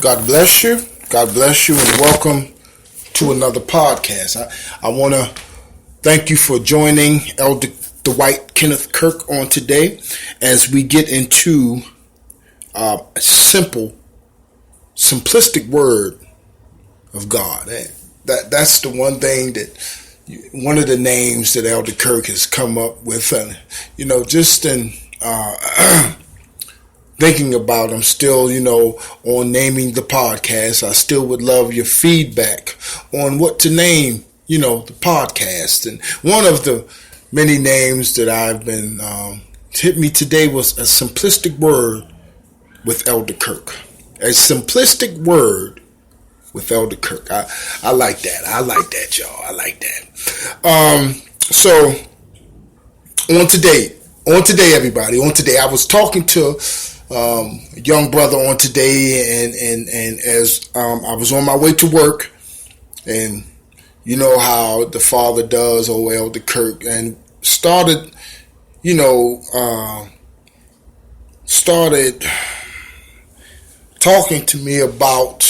God bless you. God bless you, and welcome to another podcast. I want to thank you for joining Elder Dwight Kenneth Kirk on today as we get into a simplistic word of God. That's the one thing one of the names that Elder Kirk has come up with, and just in thinking about, I'm still, on naming the podcast. I still would love your feedback on what to name, the podcast. And one of the many names that I've been hit me today was a simplistic word with Elder Kirk. A simplistic word with Elder Kirk. I like that. I like that, y'all. I like that. So on today, everybody, I was talking to a young brother on today, and as I was on my way to work, and you know how the father does, Elder Kirk, and started talking to me about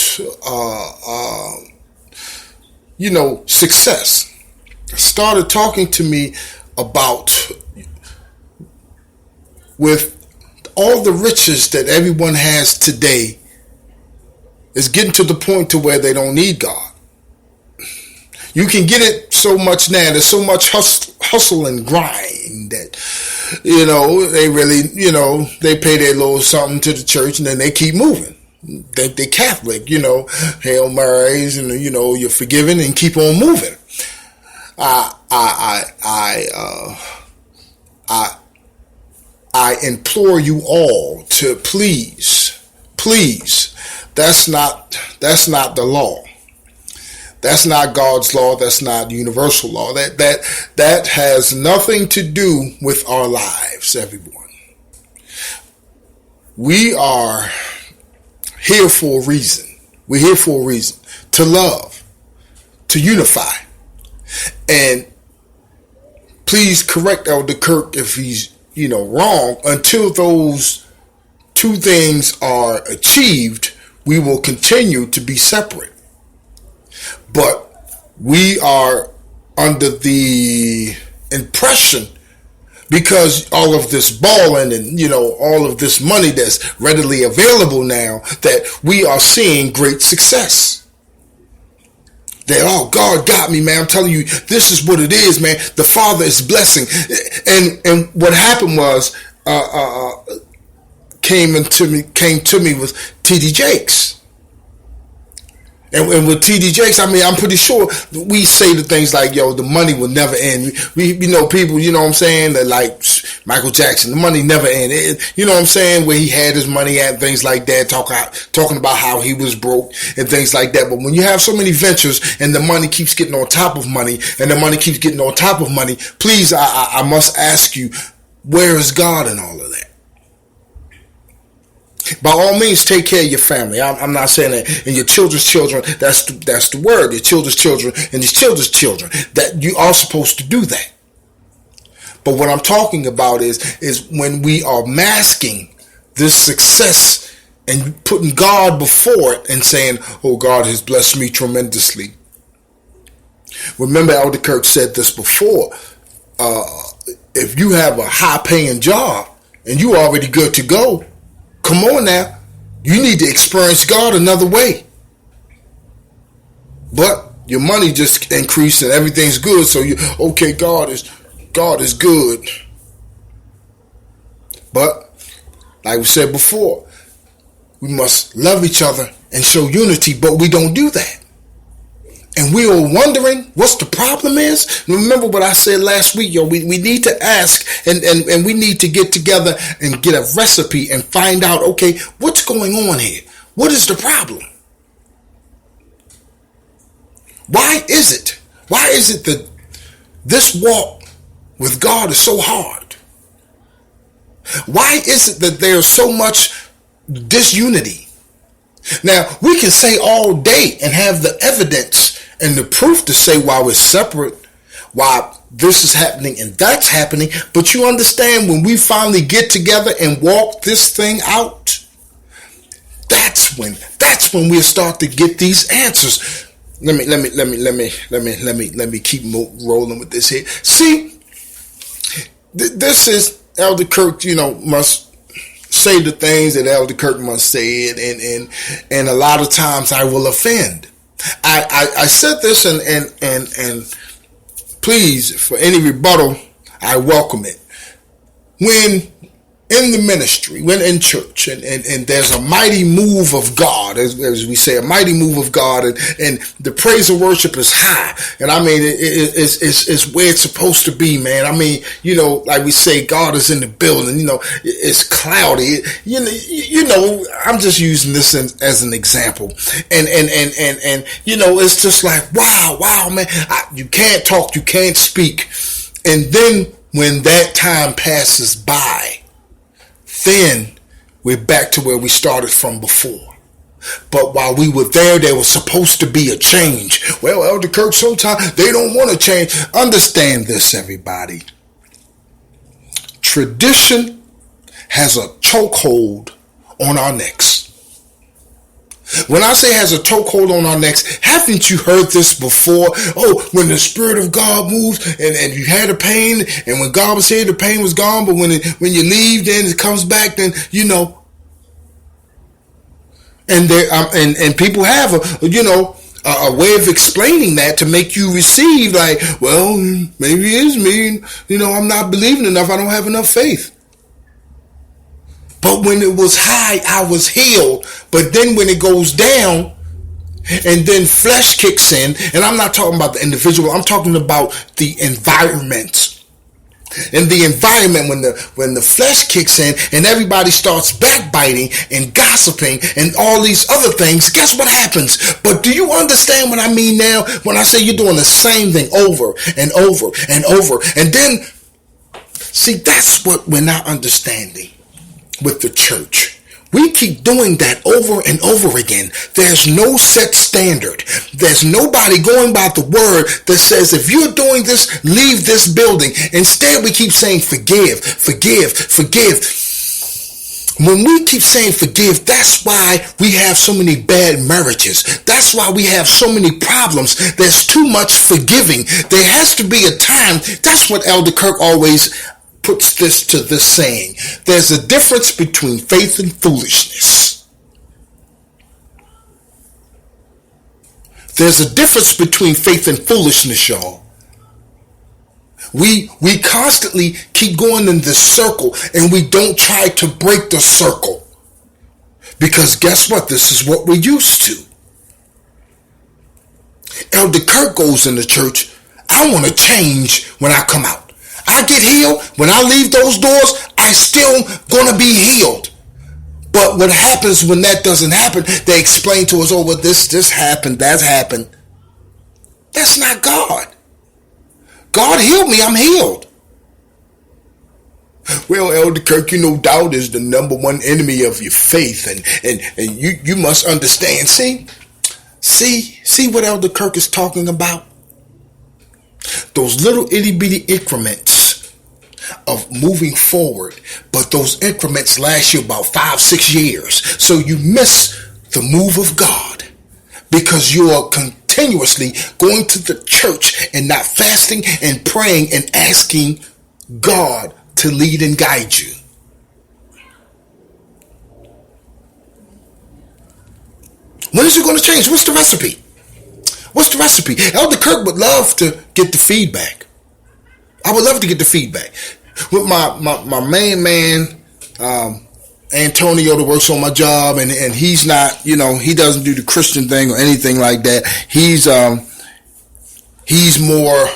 success. Started talking to me about with all the riches that everyone has today is getting to the point to where they don't need God. You can get it so much now. There's so much hustle and grind that, they really, they pay their little something to the church and then they keep moving. They Catholic, Hail Marys, and you're forgiven and keep on moving. I implore you all to please, that's not the law. That's not God's law. That's not universal law. That has nothing to do with our lives, everyone. We are here for a reason. We're here for a reason. To love. To unify. And please correct Elder Kirk if he's wrong. Until those two things are achieved, we will continue to be separate. But we are under the impression, because all of this balling and all of this money that's readily available now, that we are seeing great success. That, God got me, man. I'm telling you, this is what it is, man. The Father is blessing. And what happened was, came to me with T.D. Jakes. And with T.D. Jakes, I'm pretty sure we say the things like, the money will never end. We people, what I'm saying, that like Michael Jackson, the money never end. What I'm saying, where he had his money at, things like that, talking about how he was broke and things like that. But when you have so many ventures and the money keeps getting on top of money and the money keeps getting on top of money, please, I must ask you, where is God in all of that? By all means, take care of your family. I'm not saying that. And your children's children, that's the word. Your children's children and your children's children. That you are supposed to do that. But what I'm talking about is when we are masking this success and putting God before it and saying, God has blessed me tremendously. Remember, Elder Kirk said this before. If you have a high-paying job and you already good to go, come on now. You need to experience God another way. But your money just increased and everything's good. So God is good. But like we said before, we must love each other and show unity, but we don't do that. And we are wondering what's the problem is. Remember what I said last week, we need to ask and we need to get together and get a recipe and find out, what's going on here? What is the problem? Why is it that this walk with God is so hard? Why is it that there's so much disunity? Now, we can say all day and have the evidence and the proof to say why we're separate, why this is happening and that's happening. But you understand, when we finally get together and walk this thing out, that's that's when we'll start to get these answers. Let me keep rolling with this here. See, this is Elder Kirk, must say the things that Elder Kirk must say, and a lot of times I will offend. I said this, and please, for any rebuttal, I welcome it. When in the ministry, when in church, and there's a mighty move of God, as we say, a mighty move of God, and the praise and worship is high, and I mean, it's where it's supposed to be, man. I mean, like we say, God is in the building, it's cloudy, I'm just using this as an example, and it's just like, wow, man, you can't talk, you can't speak, and then when that time passes by, then we're back to where we started from before. But while we were there was supposed to be a change. Well, Elder Kirk, sometimes they don't want to change. Understand this, everybody. Tradition has a chokehold on our necks. When I say has a chokehold on our necks, haven't you heard this before? Oh, when the Spirit of God moves and you had a pain, and when God was here, the pain was gone, but when you leave, then it comes back, then, And there, and people have a way of explaining that to make you receive, like, well, maybe it is me, I'm not believing enough, I don't have enough faith. But when it was high, I was healed. But then when it goes down, and then flesh kicks in, and I'm not talking about the individual, I'm talking about the environment. In the environment, when the flesh kicks in and everybody starts backbiting and gossiping and all these other things, guess what happens? But do you understand what I mean now when I say you're doing the same thing over and over and over? And then, see, that's what we're not understanding with the church. We keep doing that over and over again. There's no set standard. There's nobody going by the word that says, if you're doing this, leave this building. Instead, we keep saying, forgive, forgive, forgive. When we keep saying forgive, that's why we have so many bad marriages. That's why we have so many problems. There's too much forgiving. There has to be a time. That's what Elder Kirk always puts this to this saying. There's a difference between faith and foolishness. There's a difference between faith and foolishness, y'all. We constantly keep going in this circle, and we don't try to break the circle. Because guess what? This is what we're used to. Elder Kirk goes in the church, I want to change when I come out. I get healed. When I leave those doors, I still gonna be healed. But what happens when that doesn't happen? They explain to us, oh, well, this happened, that happened. That's not God. God healed me, I'm healed. Well, Elder Kirk, doubt is the number one enemy of your faith, and you must understand. See what Elder Kirk is talking about? Those little itty bitty increments of moving forward, but those increments last you about 5-6 years. So you miss the move of God because you are continuously going to the church and not fasting and praying and asking God to lead and guide you. When is it going to change? What's the recipe? What's the recipe? Elder Kirk would love to get the feedback. I would love to get the feedback. With my main man, Antonio, that works on my job, and he's not, he doesn't do the Christian thing or anything like that. He's more,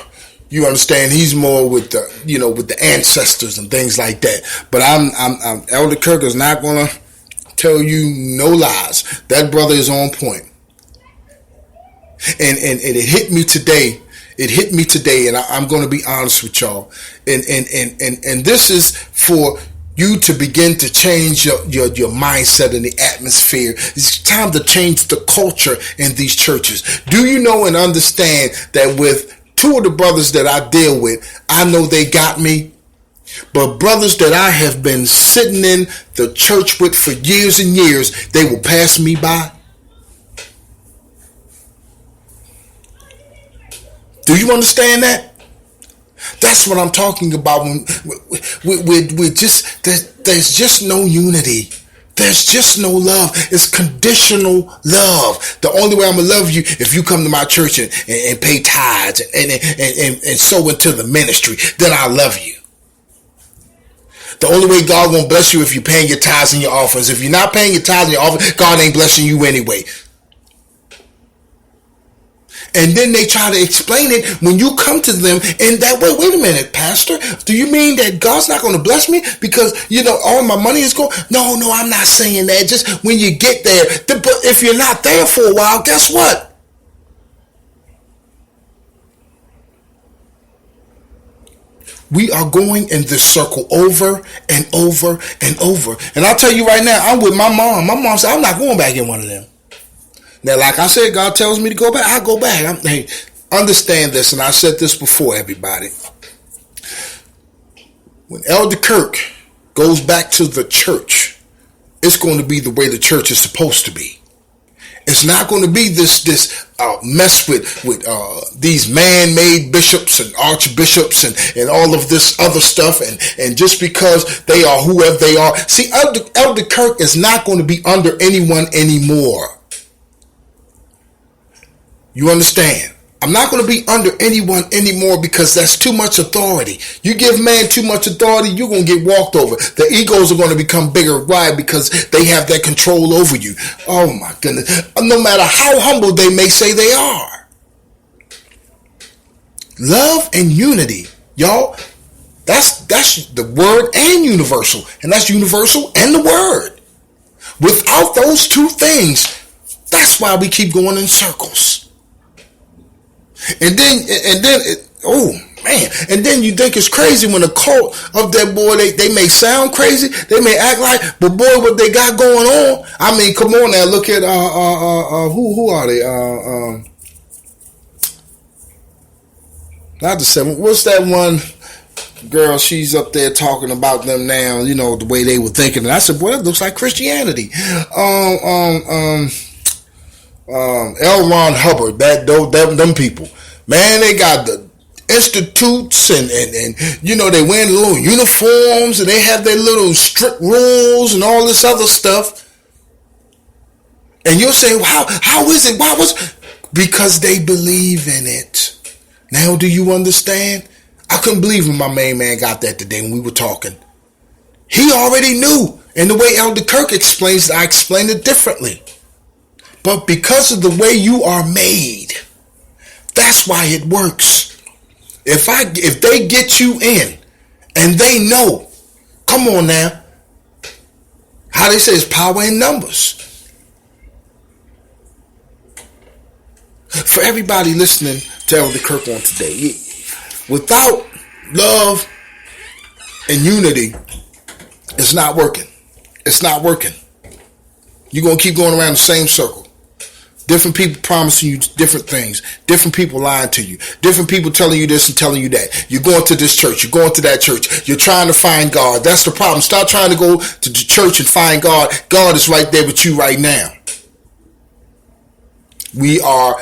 you understand, he's more with the, with the ancestors and things like that. But I'm Elder Kirk is not going to tell you no lies. That brother is on point. And it hit me today. And I'm going to be honest with y'all. And this is for you to begin to change your mindset and the atmosphere. It's time to change the culture in these churches. Do you know and understand that with two of the brothers that I deal with, I know they got me, but brothers that I have been sitting in the church with for years and years, they will pass me by? Do you understand that? That's what I'm talking about. We're just, there's just no unity. There's just no love. It's conditional love. The only way I'm going to love you if you come to my church and pay tithes and sow into the ministry, then I love you. The only way God won't bless you if you're paying your tithes and your offerings. If you're not paying your tithes and your offerings, God ain't blessing you anyway. And then they try to explain it when you come to them in that way. Wait a minute, Pastor. Do you mean that God's not going to bless me because, all my money is going? No, I'm not saying that. Just when you get there. But if you're not there for a while, guess what? We are going in this circle over and over and over. And I'll tell you right now, I'm with my mom. My mom said, I'm not going back in one of them. Now, like I said, God tells me to go back. I go back. Hey, understand this, and I said this before, everybody. When Elder Kirk goes back to the church, it's going to be the way the church is supposed to be. It's not going to be this mess with these man-made bishops and archbishops and all of this other stuff. And just because they are whoever they are. See, Elder Kirk is not going to be under anyone anymore. You understand? I'm not going to be under anyone anymore because that's too much authority. You give man too much authority, you're going to get walked over. The egos are going to become bigger. Why? Because they have that control over you. Oh my goodness. No matter how humble they may say they are. Love and unity, y'all. That's the word and universal. And that's universal and the word. Without those two things, that's why we keep going in circles. And then, oh man, and then you think it's crazy when a cult of that boy, they may sound crazy, they may act like, but boy, what they got going on. I mean, come on now, look at who are they? Not the seven. What's that one girl? She's up there talking about them now. The way they were thinking. And I said, boy, that looks like Christianity. L. Ron Hubbard, them people, man, they got the institutes and they wear little uniforms and they have their little strict rules and all this other stuff. And you'll say, how is it? Why was? Because they believe in it. Now, do you understand? I couldn't believe when my main man got that today when we were talking. He already knew. And the way Elder Kirk explains it, I explained it differently. But because of the way you are made, that's why it works. If they get you in and they know, come on now, how they say it's power in numbers. For everybody listening to Elder Kirk on today, without love and unity, it's not working. It's not working. You're going to keep going around the same circle. Different people promising you different things. Different people lying to you. Different people telling you this and telling you that. You're going to this church. You're going to that church. You're trying to find God. That's the problem. Stop trying to go to the church and find God. God is right there with you right now. We are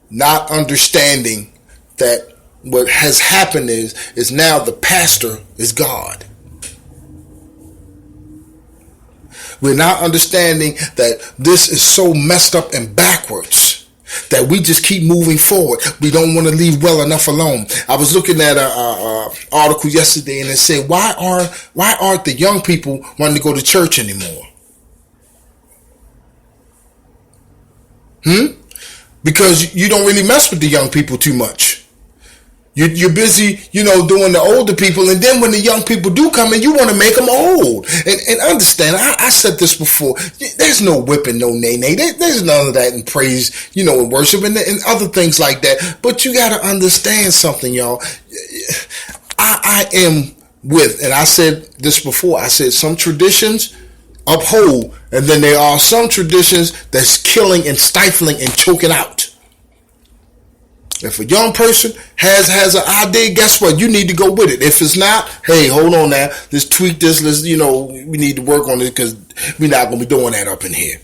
not understanding that what has happened is now the pastor is God. We're not understanding that this is so messed up and backwards that we just keep moving forward. We don't want to leave well enough alone. I was looking at an article yesterday and it said, why aren't the young people wanting to go to church anymore? Because you don't really mess with the young people too much. You're busy, doing the older people. And then when the young people do come in, you want to make them old. And understand, I said this before. There's no whipping, no nay-nay. There's none of that in praise, in worship and other things like that. But you got to understand something, y'all. I am with, and I said this before, I said some traditions uphold, and then there are some traditions that's killing and stifling and choking out. If a young person has an idea, guess what? You need to go with it. If it's not, hey, hold on now. Let's tweak this. We need to work on it because we're not going to be doing that up in here.